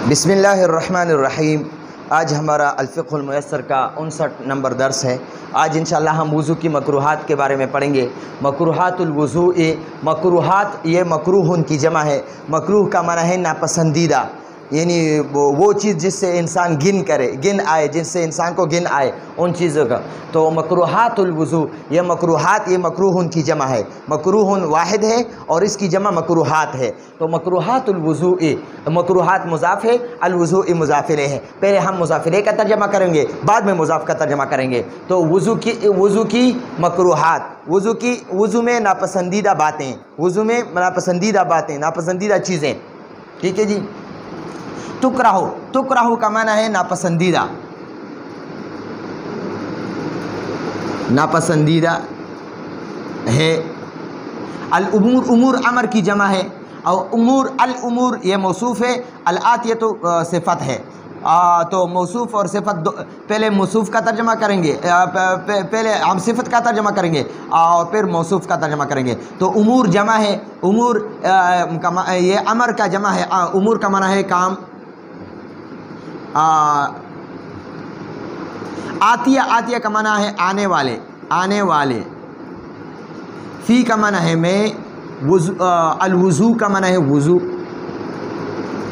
बिस्मिल्लाहिर्रहमानिर्रहीम। आज हमारा अल-फ़िक़्हुल मुयस्सर का 59 नंबर दर्स है। आज इंशाअल्लाह हम वज़ू की मकरूहात के बारे में पढ़ेंगे। मकरूहातुल वज़ू, मकरूहात ये मकरूहन की जमा है। मकरूह का माना है नापसंदीदा, यानी वो चीज़ जिससे इंसान गिन आए, जिससे इंसान को गिन आए उन चीज़ों का। तो मकरूहातुल वज़ू, ये मकरूहात ये मकरूहन की जमा है। मकरूहन वाहिद है और इसकी जमा मकरूहात है। तो मकरूहातुल वज़ू, मकरूहात मुज़ाफ़ है, अल वज़ू मुज़ाफ़ इलैह है। पहले हम मुज़ाफ़ इलैह का तर्जमा करेंगे, बाद में मुज़ाफ़ का तर्जमा करेंगे। तो वज़ू की मकरूहात, वज़ू में नापसंदीदा बातें, वज़ू में नापसंदीदा बातें, नापसंदीदा चीज़ें। ठीक है जी। तुकराहु का माना है नापसंदीदा, नापसंदीदा है। अल उमूर, उमूर अमर की जमा है। और उमूर, अल उमूर ये मौसूफ़ है, अल आतिया तो सिफ़त है। तो मौसूफ़ और सिफ़त पहले मौसूफ़ का तर्जमा करेंगे, पहले हम सिफ़त का तर्जमा करेंगे और फिर मौसूफ़ का तर्जमा करेंगे। तो उमूर जमा है, उमूर ये अमर का जमा है। उमूर का माना है काम। आतिया, आतिया का माना है आने वाले, आने वाले। फ़ी का माना है में, अल वज़ू का माना है वज़ू।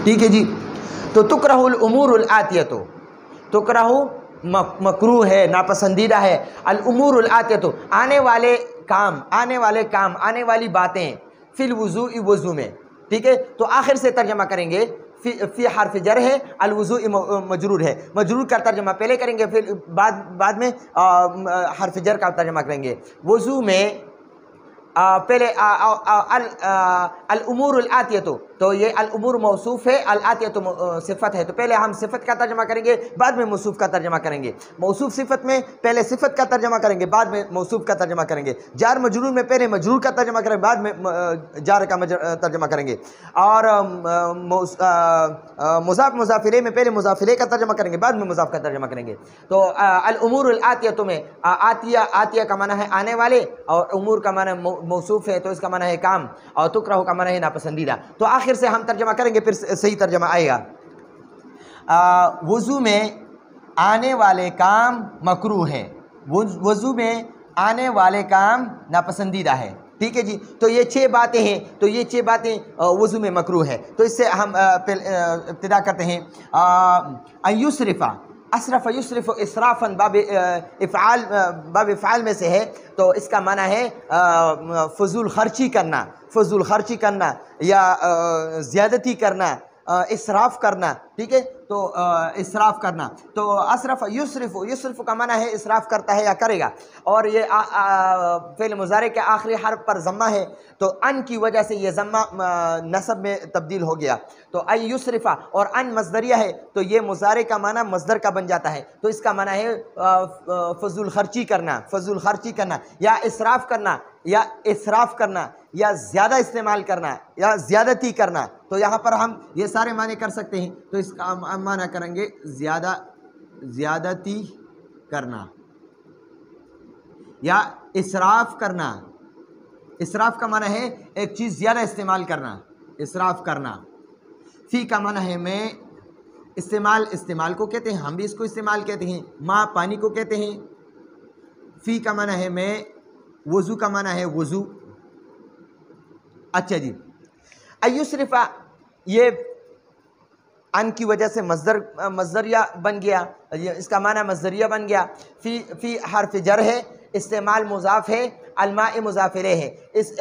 ठीक है जी। तो तुकरहुल उमूरुल आतियतु, तुकरहु मकरूह है, नापसंदीदा है। अल उमूरुल आतियतु आने वाले काम, आने वाले काम, आने वाली बातें। फिल वज़ू, वज़ू में। ठीक है। तो आखिर से तर्जमा करेंगे। फ़ी हर्फ जर है, अल वज़ू मजरूर है। मजरूर का तर्जमा पहले करेंगे, फिर बाद में हर्फ जर का तर्जमा करेंगे। वज़ू में पहले अल उमूरुल आतियतु, तो ये अल उमूर मौसूफ़ है, अल आतियतु सिफ़त है। तो पहले हम सिफ़त का तर्जमा करेंगे, बाद में मौसूफ़ का तर्जमा करेंगे। मौसूफ़ सिफ़त में पहले सिफ़त का तर्जमा करेंगे, बाद में मौसूफ़ का तर्जमा करेंगे। जार मजरूर में पहले मजरूर का तर्जमा करेंगे, बाद में जार का तर्जमा करेंगे। और मुज़ाफ़ मुज़ाफ़ इलैह में पहले मुज़ाफ़ इलैह का तर्जमा करेंगे, बाद में मुज़ाफ़ का तर्जमा करेंगे। तो अल उमूरुल आतियतु में आतिया, आतिया का माना है आने वाले, और उमूर का माना मौसूफ़ है तो इसका माना है काम, और तुकरहु का माना है नापसंदीदा। तो आखिर से हम तर्जमा करेंगे, फिर सही तर्जमा आएगा। वज़ू में आने वाले काम मकरूह है, वज़ू में आने वाले काम नापसंदीदा है। ठीक है जी। तो ये 6 बातें हैं, तो ये 6 बातें वज़ू में मकरूह है। तो इससे हम इब्तिदा करते हैं। अयुसरिफ़ा, असरफ़ युसरिफ़ इसराफ़न बाब इफ़आल में से है। तो इसका माना है फ़ुज़ूल ख़र्ची करना, फ़ुज़ूल ख़र्ची करना या ज़्यादती करना, इसराफ़ करना। ठीक है। तो इसराफ़ करना। तो असरफ़ युसरिफ़, युसरिफ़ का माना है इसराफ़ करता है या करेगा। और ये फ़िल मुज़ारे के आखिरी हर्फ पर ज़म्मा है, तो अन की वजह से ये ज़म्मा नसब में तब्दील हो गया। तो अय युसरिफ़ा, और अन मज़दरिया है, तो ये मुज़ारे का माना मज़दर का बन जाता है। तो इसका माना है फ़ुज़ूल ख़र्ची करना, फ़ुज़ूल ख़र्ची करना या इसराफ़ करना, या इसराफ़ करना, या ज़्यादा इस्तेमाल करना, या ज़्यादती करना। तो यहाँ पर हम ये सारे माने कर सकते हैं। तो इसका माना करेंगे ज़्यादती करना या इसराफ़ करना। इसराफ़ का माना है एक चीज़ ज़्यादा इस्तेमाल करना, इसराफ़ करना। फ़ी का माना है में, इस्तेमाल, इस्तेमाल को कहते हैं, हम भी इसको इस्तेमाल कहते हैं। माँ, पानी को कहते हैं। फ़ी का माना है में, वज़ू का माना है वज़ू। अच्छा जी। अयुसरिफ़ा, ये अन की वजह से मज़दरिया बन गया, इसका माना मज़दरिया बन गया। फ़ी हर्फ जर है, इस्तेमाल मुज़ाफ़ है, अलमाए मुज़ाफ़ इलैह है। इस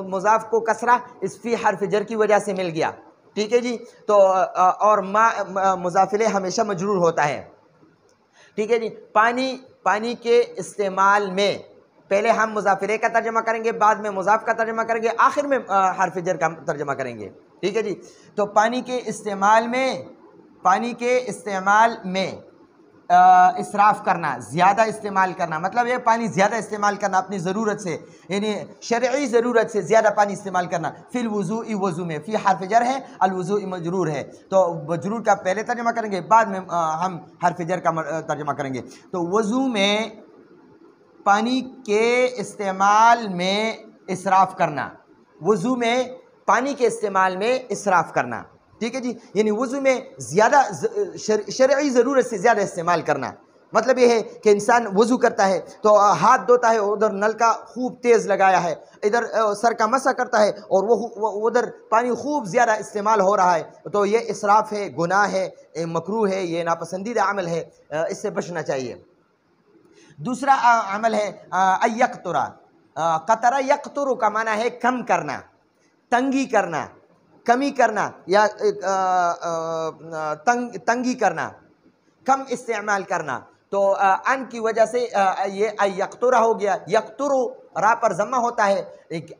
मुज़ाफ़ को कसरा इस फ़ी हर्फ जर की वजह से मिल गया। ठीक है जी। तो और मुज़ाफ़ इलैह हमेशा मजरूर होता है। ठीक है जी। पानी के इस्तेमाल में पहले हम मुज़ाफ़ इलैह का तर्जमा करेंगे, बाद में मुज़ाफ़ का तर्जमा करेंगे, आखिर में हर्फ जर का तर्जमा करेंगे। ठीक है जी। तो पानी के इस्तेमाल में इसराफ़ करना, ज़्यादा इस्तेमाल करना, मतलब ये पानी ज़्यादा इस्तेमाल करना अपनी ज़रूरत से, यानी शरई ज़रूरत से ज़्यादा पानी इस्तेमाल करना। फिल वज़ू, वज़ू में फ़ी हर्फ जर है, अल वज़ू मजरूर है। तो मजरूर का पहले तर्जमा करेंगे, बाद में हम हर्फ जर का तर्जमा करेंगे। तो वज़ू में पानी के इस्तेमाल में इसराफ़ करना, वज़ू में पानी के इस्तेमाल में इसराफ़ करना। ठीक है जी। यानी वज़ू में ज़्यादा शरई ज़रूरत से ज़्यादा इस्तेमाल करना, मतलब ये है कि इंसान वज़ू करता है तो हाथ धोता है, उधर नल का खूब तेज़ लगाया है, इधर सर का मसा करता है और वो उधर पानी खूब ज़्यादा इस्तेमाल हो रहा है, तो ये इसराफ़ है, गुनाह है, मकरूह है, ये नापसंदीदा अमल है, इससे बचना चाहिए। दूसरा अमल है अयक्तुरा। कतरा यक्तुरु का माना है कम करना, तंगी करना, कमी करना या तंगी करना, कम इस्तेमाल करना। तो अन की वजह से ये यक्तुरा हो गया, यक्तुरु रा पर जम्मा होता है,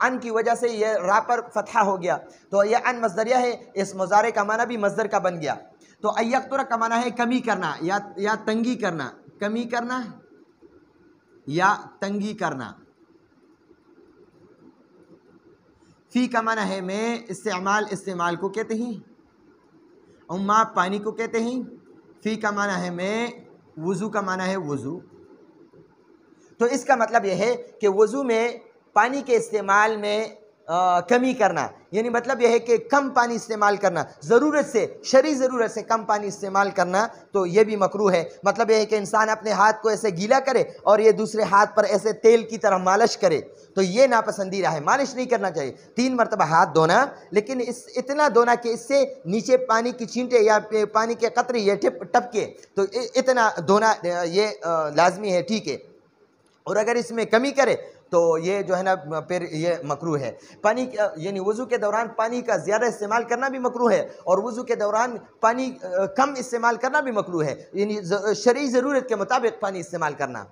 अन की वजह से ये रा पर फतहा हो गया, तो ये अन मज़दरिया है, इस मुज़ारे का माना भी मज़दर का बन गया। तो अयक्तुरा का माना है कमी करना या तंगी करना, कमी करना या तंगी करना। फ़ी का माना है में, इस्तेमाल को कहते हैं, और माँ पानी को कहते हैं। फ़ी का माना है में, वज़ू का माना है वज़ू। तो इसका मतलब यह है कि वज़ू में पानी के इस्तेमाल में कमी करना, यानी मतलब यह है कि कम पानी इस्तेमाल करना, ज़रूरत से, शरई ज़रूरत से कम पानी इस्तेमाल करना, तो ये भी मकरूह है। मतलब यह है कि इंसान अपने हाथ को ऐसे गीला करे और ये दूसरे हाथ पर ऐसे तेल की तरह मालिश करे, तो ये नापसंदीदा है, मालिश नहीं करना चाहिए। 3 मरतबा हाथ धोना, लेकिन इतना धोना कि इससे नीचे पानी की छींटे या पानी के कतरे ये टपके, तो इतना धोना ये लाजमी है, ठीक है। और अगर इसमें कमी करे तो ये जो है ना फिर ये मकरूह है। पानी यानी वज़ू के दौरान पानी का ज़्यादा इस्तेमाल करना भी मकरूह है, और वज़ू के दौरान पानी कम इस्तेमाल करना भी मकरूह है, यानी शरई ज़रूरत के मुताबिक पानी इस्तेमाल करना।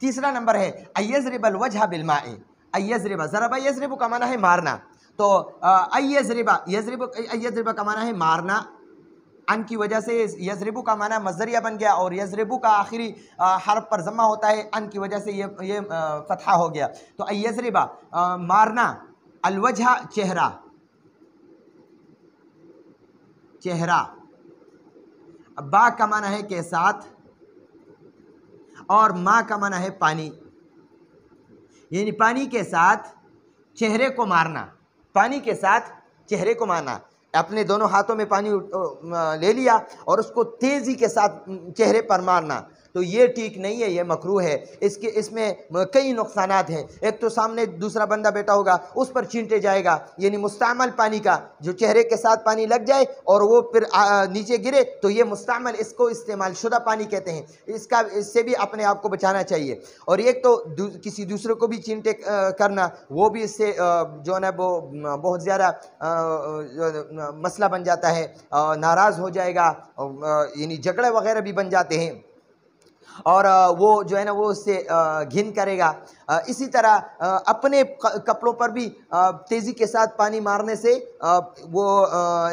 तीसरा नंबर है अयज़रिबल वजह बिलमाए। अयज़रिबा, ज़रबा यज़रिबु का माना है मारना, तो अयज़रिबा का माना है मारना, अन की वजह से यज़रिबु का माना मज़दरिया बन गया, और यज़रिबु का आखिरी हर्फ पर जमा होता है, अन की वजह से ये फतहा हो गया। तो यज़रिबा मारना, अलवजह चेहरा, चेहरा, बा का माना है के साथ, और मा का माना है पानी, यानी पानी के साथ चेहरे को मारना, पानी के साथ चेहरे को मारना। अपने दोनों हाथों में पानी ले लिया और उसको तेज़ी के साथ चेहरे पर मारना, तो ये ठीक नहीं है, ये मकरूह है। इसमें कई नुकसानात हैं। एक तो सामने दूसरा बंदा बैठा होगा, उस पर छींटे जाएगा, यानी मुस्तअमल पानी का जो चेहरे के साथ पानी लग जाए और वो फिर नीचे गिरे, तो ये मुस्तअमल, इसको इस्तेमाल शुदा पानी कहते हैं। इससे भी अपने आप को बचाना चाहिए। और एक तो किसी दूसरे को भी छींटे करना, वो भी इससे जो है ना वो बहुत ज़्यादा मसला बन जाता है, नाराज़ हो जाएगा, यानी झगड़े वगैरह भी बन जाते हैं, और वो जो है ना वो उससे घिन करेगा। इसी तरह अपने कपड़ों पर भी तेज़ी के साथ पानी मारने से वो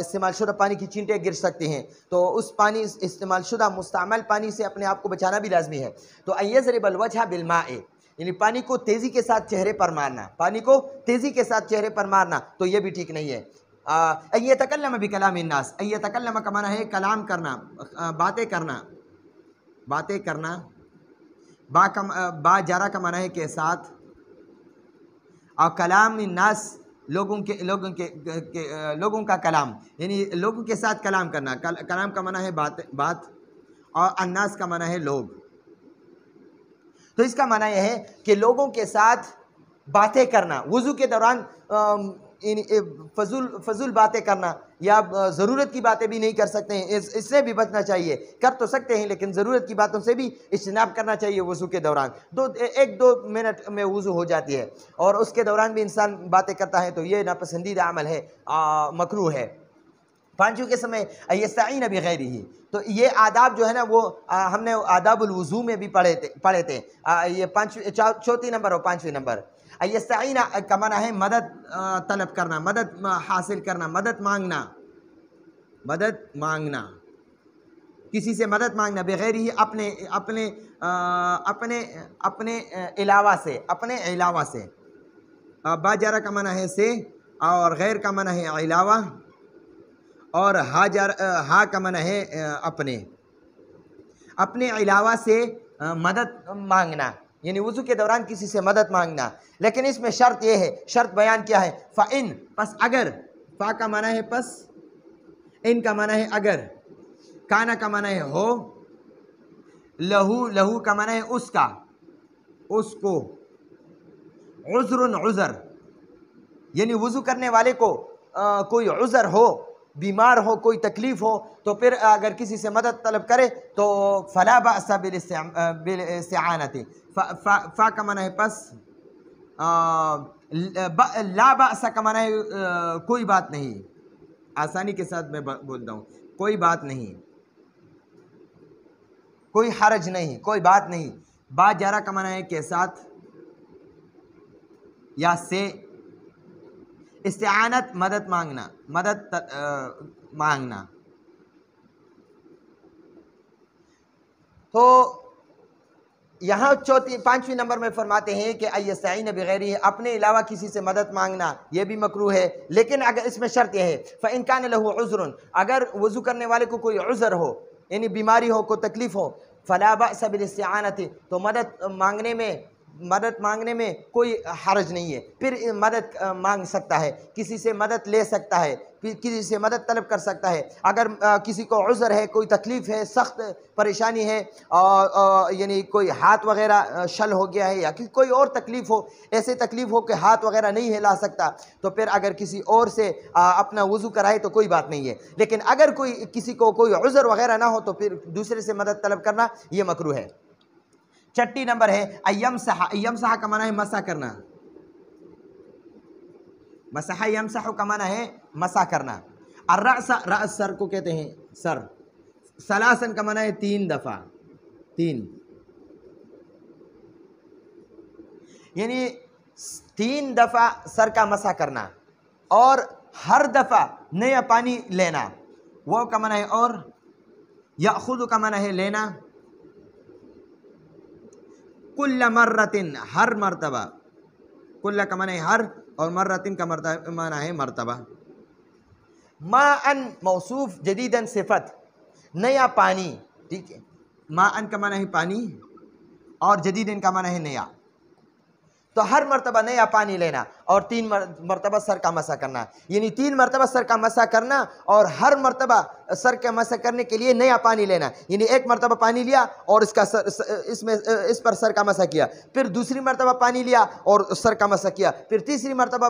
इस्तेमाल शुदा पानी की छींटे गिर सकती हैं, तो उस पानी इस्तेमाल शुदा मुस्तअमल पानी से अपने आप को बचाना भी लाजमी है। तो अयज़रिबल वजह बिलमाए, यानी पानी को तेज़ी के साथ चेहरे पर मारना, पानी को तेज़ी के साथ चेहरे पर मारना, तो ये भी ठीक नहीं है। अय्यतकल्लम बिकलामिन नास, अय्यतकल्लम का माना है कलाम करना, बातें करना, बातें करना। बा जारा का माना है के साथ, और कलाम नास लोगों का कलाम, यानी लोगों के साथ कलाम करना। कलाम का माना है बात, और अन्नास का माना है लोग। तो इसका माना यह है कि लोगों के साथ बातें करना, वज़ू के दौरान फजूल बातें करना, या ज़रूरत की बातें भी नहीं कर सकते हैं, इससे भी बचना चाहिए। कर तो सकते हैं लेकिन ज़रूरत की बातों से भी इज्तनाब करना चाहिए। वज़ू के दौरान 1-2 मिनट में वज़ू हो जाती है, और उसके दौरान भी इंसान बातें करता है, तो ये नापसंदीदा अमल है, मकरूह है। पांचों के समय यस्तईन बिग़ैरिही, तो ये आदाब जो है ना वो हमने आदाबुल वज़ू में भी पढ़े थे। ये चौथी नंबर और 5वें नंबर। यस्तईन का माना है मदद तलब करना, मदद हासिल करना, मदद मांगना, किसी से मदद मांगना, बिग़ैरिही अपने अलावा से, बाजारा का माना है से, और गैर का माना है अलावा, और हा का माना है अपने अलावा से मदद मांगना, यानी वज़ू के दौरान किसी से मदद मांगना। लेकिन इसमें शर्त यह है, शर्त बयान किया है, फ़इन, पस अगर, फ़ा का माना है पस, इन का माना है अगर, काना का माना है हो, लहू, लहू का माना है उसका, उसको, उज़्रुन उज़र, यानी वज़ू करने वाले को कोई उज़र हो, बीमार हो, कोई तकलीफ़ हो, तो फिर अगर किसी से मदद तलब करे तो फ़ला बअस बिल-इस्तिआनति, फ़ा का माना है पस, ला बअस का माना है कोई बात नहीं, आसानी के साथ मैं बोलता हूँ, कोई बात नहीं, कोई हरज नहीं, कोई बात नहीं। बात जारा का माना है के साथ या से। इस्तिआनत मदद मांगना, मदद मांगना। तो यहाँ पांचवीं नंबर में फरमाते हैं कि अय्यस्तईन बिगैरिही, अपने अलावा किसी से मदद मांगना ये भी मकरूह है, लेकिन अगर इसमें शर्त यह है फ़इन कान लहू उज़्रुन, अगर वज़ू करने वाले को कोई उज़र हो, यानी बीमारी हो, कोई तकलीफ़ हो, फ़ला बअस बिल-इस्तिआनति, तो मदद मांगने में कोई हरज नहीं है, फिर मदद मांग सकता है, किसी से मदद ले सकता है, फिर किसी से मदद तलब कर सकता है। अगर किसी को उज़र है, कोई तकलीफ़ है, सख्त परेशानी है, यानी कोई हाथ वगैरह शल हो गया है या कोई और तकलीफ़ हो, ऐसे तकलीफ़ हो कि हाथ वगैरह नहीं हिला सकता, तो फिर अगर किसी और से अपना वज़ू कराए तो कोई बात नहीं है। लेकिन अगर किसी को कोई उज़र वगैरह ना हो तो फिर दूसरे से मदद तलब करना ये मकरूह है। छठी नंबर है अय्यमसह, अय्यमसह का माना है मसा करना, मसह यमसह का माना है मसा करना। अर्रअस, रअस सर को कहते हैं, सर। सलासन का माना है 3 दफ़ा, 3, यानी 3 दफ़ा सर का मसा करना और हर दफ़ा नया पानी लेना, वो का माना है और, याखुदु का माना है लेना, कुल्ल मर्रतिन हर मर्तबा, कुल्ल का माना है हर और मर्रतिन का माना है मर्तबा। माअन मौसूफ जदीदन सिफत, नया पानी, ठीक है। माअन का माना है पानी और जदीदन का माना है नया, तो हर मर्तबा नया पानी लेना और 3 मर्तबा सर का मसा करना, यानी 3 मर्तबा सर का मसा करना और हर मर्तबा सर का मसा करने के लिए नया पानी लेना, यानी एक मर्तबा पानी लिया और इसका इस पर सर का मसा किया, फिर दूसरी मर्तबा पानी लिया और सर का मसा किया, फिर तीसरी मर्तबा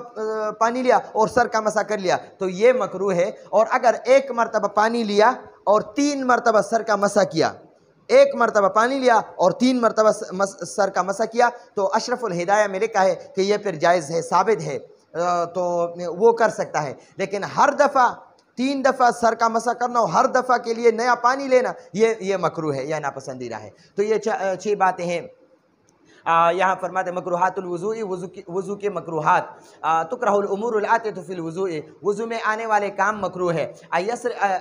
पानी लिया और सर का मसा कर लिया, तो ये मकरूह है। और अगर एक मर्तबा पानी लिया और 3 मर्तबा सर का मसा किया, एक मरतबा पानी लिया और 3 मरतबा सर का मसा किया, तो अशरफुल हिदाया में लिखा है कि यह फिर जायज़ है, साबित है, तो वो कर सकता है। लेकिन हर दफ़ा 3 दफ़ा सर का मसा करना और हर दफ़ा के लिए नया पानी लेना ये मकरूह है, यह नापसंदीदा है। तो ये 6 बातें हैं। यहाँ फरमाते मकरूहातुल वज़ूई, वज़ू के मकरूहात, तुकरहुल उमूरुल आतियतु फिल वज़ूई, वज़ू में आने वाले काम मकरूह है।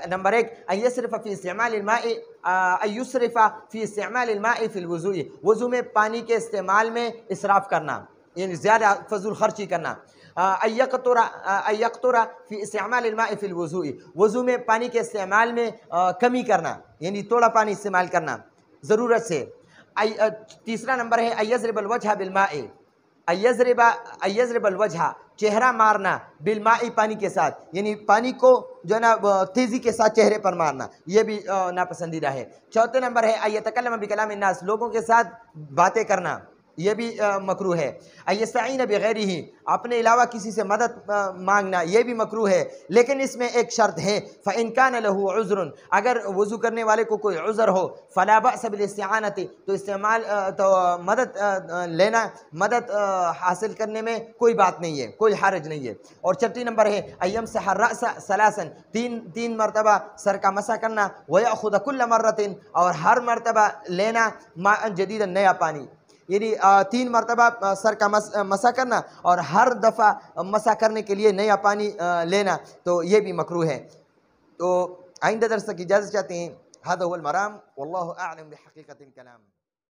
नंबर 1 अयस्रिफ़ फ़ी इस्तिमालिल माई, अयस्रिफ़ फ़ी इस्तिमालिल माई फिल वज़ूई, वज़ू में पानी के इस्तेमाल में इसराफ़ करना, यानी ज़्यादा फजूल खर्ची करना। अयक़तुरा फ़ी इस्तिमालिल माई फिल वज़ूई, वज़ू में पानी के इस्तेमाल में कमी करना, यानी थोड़ा पानी इस्तेमाल करना ज़रूरत से। तीसरा नंबर है अयज़रिबल वजह बिलमाई, अयज़रिबल वजह, चेहरा मारना, बिलमाई पानी के साथ, यानी पानी को जो है ना तेज़ी के साथ चेहरे पर मारना, ये भी नापसंदीदा है। चौथे नंबर है अयतकल्लम बिकलाम अन्नास, लोगों के साथ बातें करना, ये भी मकरूह है। अयस्तईन बिगैरिही, अपने अलावा किसी से मदद मांगना, ये भी मकरूह है, लेकिन इसमें एक शर्त है, फ़इन कान लहू उज़्रुन, अगर वज़ू करने वाले को कोई उज़र हो, फ़ला बअस बिल-इस्तिआनति, तो मदद लेना, मदद हासिल करने में कोई बात नहीं है, कोई हरज नहीं है। और छठी नंबर है अय्यमसह रअस सलासन, 3 मरतबा सर का मसा करना, व याख़ुज़ कुल्ल मर्रतिन, और हर मरतबा लेना माअन जदीदन, नया पानी, यानी 3 मरतबा सर का मसा करना और हर दफ़ा मसा करने के लिए नया पानी लेना, तो ये भी मकरूह है। तो आइंदा दर्स की इजाज़त चाहते हैं। हाज़ा हुवल मराम, वल्लाहु अअलम बिहक़ीक़तिल कलाम।